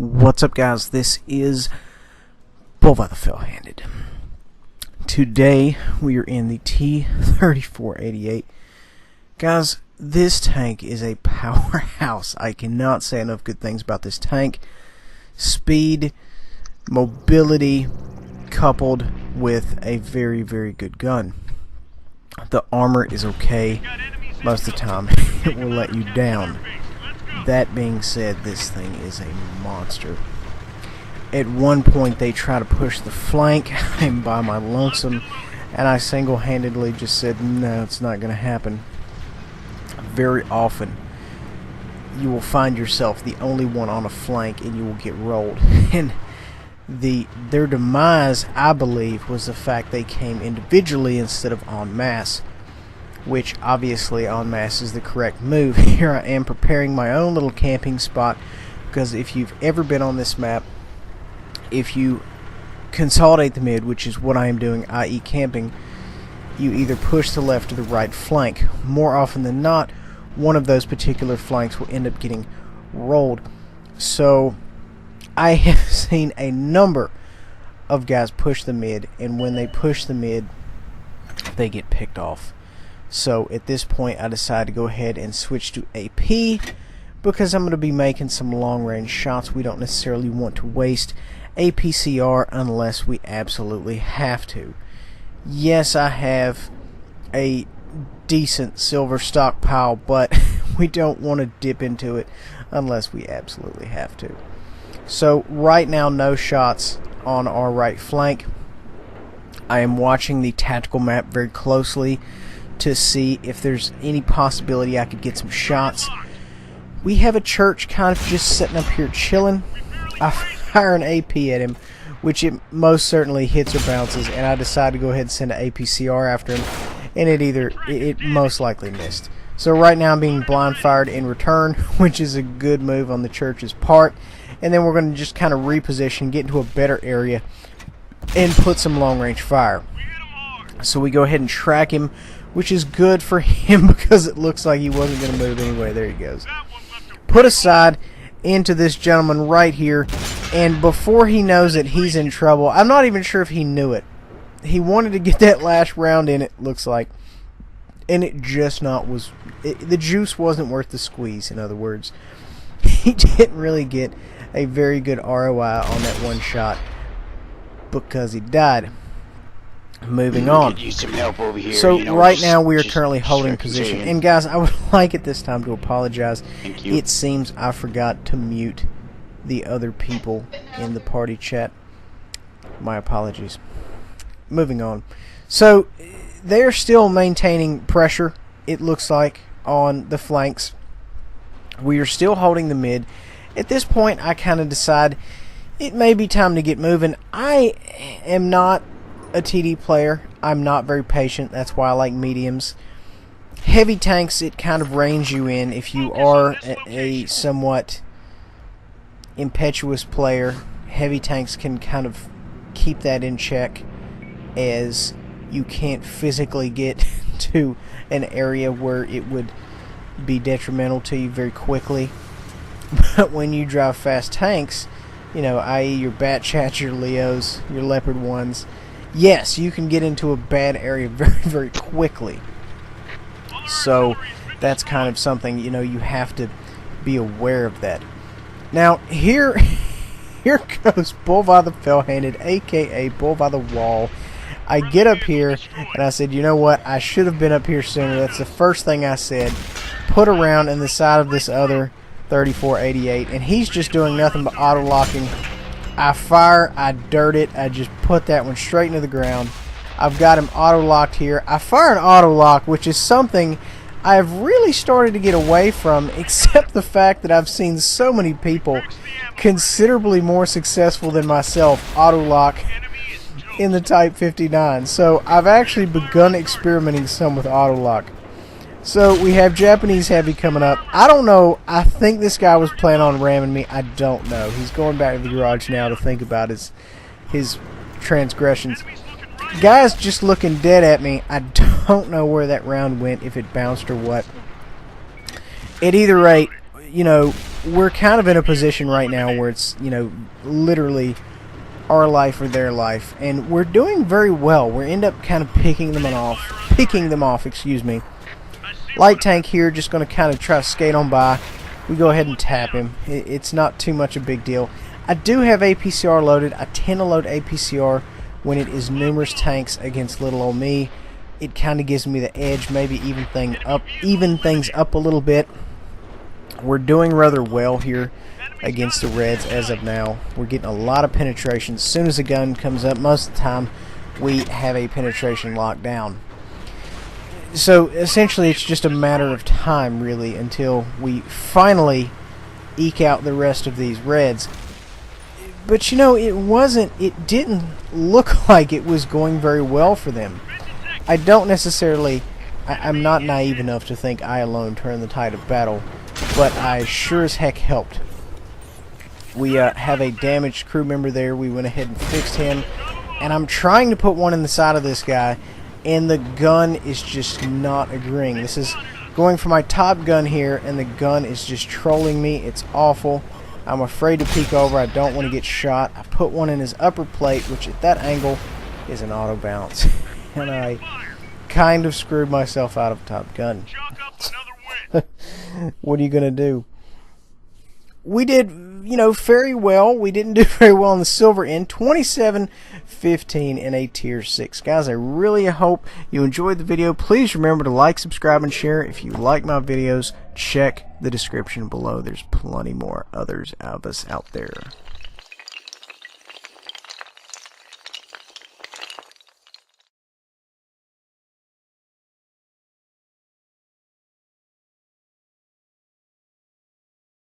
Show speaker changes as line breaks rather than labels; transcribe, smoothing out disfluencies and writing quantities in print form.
What's up, guys? This is ByzantineFalcon. Today we are in the T-34-88. Guys, this tank is a powerhouse. I cannot say enough good things about this tank. Speed, mobility, coupled with a very, very good gun. The armor is okay. Most of the time it will let you down. That being said, this thing is a monster. At one point they try to push the flank. I'm by my lonesome, and I single-handedly just said, no, it's not going to happen. Very often you will find yourself the only one on a flank and you will get rolled. And their demise, I believe, was the fact they came individually instead of en masse, which obviously en masse is the correct move. Here I am preparing my own little camping spot, because if you've ever been on this map, if you consolidate the mid, which is what I am doing, i.e. camping, you either push the left or the right flank. More often than not, one of those particular flanks will end up getting rolled. So I have seen a number of guys push the mid, and when they push the mid, they get picked off. So at this point I decided to go ahead and switch to AP, because I'm going to be making some long range shots. We don't necessarily want to waste APCR unless we absolutely have to. Yes, I have a decent silver stockpile, but we don't want to dip into it unless we absolutely have to. So right now, no shots on our right flank. I am watching the tactical map very closely to see if there's any possibility I could get some shots. We have a church kind of just sitting up here chilling. I fire an AP at him, which it most certainly hits or bounces, and I decide to go ahead and send an APCR after him, and it most likely missed. So right now I'm being blind fired in return, which is a good move on the church's part, and then we're going to just kind of reposition, get into a better area, and put some long range fire. So we go ahead and track him, which is good for him because it looks like he wasn't going to move anyway. There he goes. Put aside into this gentleman right here, and before he knows it, he's in trouble. I'm not even sure if he knew it. He wanted to get that last round in, it looks like, and it just the juice wasn't worth the squeeze. In other words, he didn't really get a very good ROI on that one shot because he died. Moving on. So right now we are currently holding position, and guys, I would like at this time to apologize. It seems I forgot to mute the other people in the party chat. My apologies. Moving on. So they're still maintaining pressure, it looks like, on the flanks. We are still holding the mid. At this point I kind of decide it may be time to get moving. I am not a TD player. I'm not very patient. That's why I like mediums. Heavy tanks, it kind of reins you in. If you are a somewhat impetuous player, heavy tanks can kind of keep that in check, as you can't physically get to an area where it would be detrimental to you very quickly. But when you drive fast tanks, you know, i.e. your Bat Chats, your Leos, your Leopard 1s, yes, you can get into a bad area very, very quickly. So that's kind of something, you know, you have to be aware of that. Now here goes Bull by the Fell-Handed, aka Bull by the Wall. I get up here and I said, you know what, I should have been up here sooner. That's the first thing I said. Put around in the side of this other 34-88, and he's just doing nothing but auto-locking. I fire, I dirt it, I just put that one straight into the ground. I've got him auto-locked here. I fire an auto-lock, which is something I've really started to get away from, except the fact that I've seen so many people considerably more successful than myself auto-lock in the Type 59. So I've actually begun experimenting some with auto-lock. So we have Japanese Heavy coming up. I don't know. I think this guy was planning on ramming me. I don't know. He's going back to the garage now to think about his transgressions. Guy's just looking dead at me. I don't know where that round went, if it bounced or what. At either rate, you know, we're kind of in a position right now where it's, you know, literally our life or their life, and we're doing very well. We end up kind of picking them off, excuse me. Light tank here, just going to kind of try to skate on by. We go ahead and tap him. It's not too much a big deal. I do have APCR loaded. I tend to load APCR when it is numerous tanks against little old me. It kind of gives me the edge, maybe even things up a little bit. We're doing rather well here against the Reds as of now. We're getting a lot of penetration. As soon as the gun comes up, most of the time we have a penetration locked down. So essentially it's just a matter of time really until we finally eke out the rest of these Reds. But you know, it didn't look like it was going very well for them. I don't necessarily, I'm not naive enough to think I alone turned the tide of battle, but I sure as heck helped. We have a damaged crew member there. We went ahead and fixed him, and I'm trying to put one in the side of this guy, and the gun is just not agreeing. This is going for my top gun here, and the gun is just trolling me. It's awful. I'm afraid to peek over. I don't want to get shot. I put one in his upper plate, which at that angle is an auto bounce, and I kind of screwed myself out of top gun. What are you gonna do? We did, you know, very well. We didn't do very well on the silver end. 27-15 in a tier 6. Guys, I really hope you enjoyed the video. Please remember to like, subscribe, and share. If you like my videos, check the description below. There's plenty more others of us out there.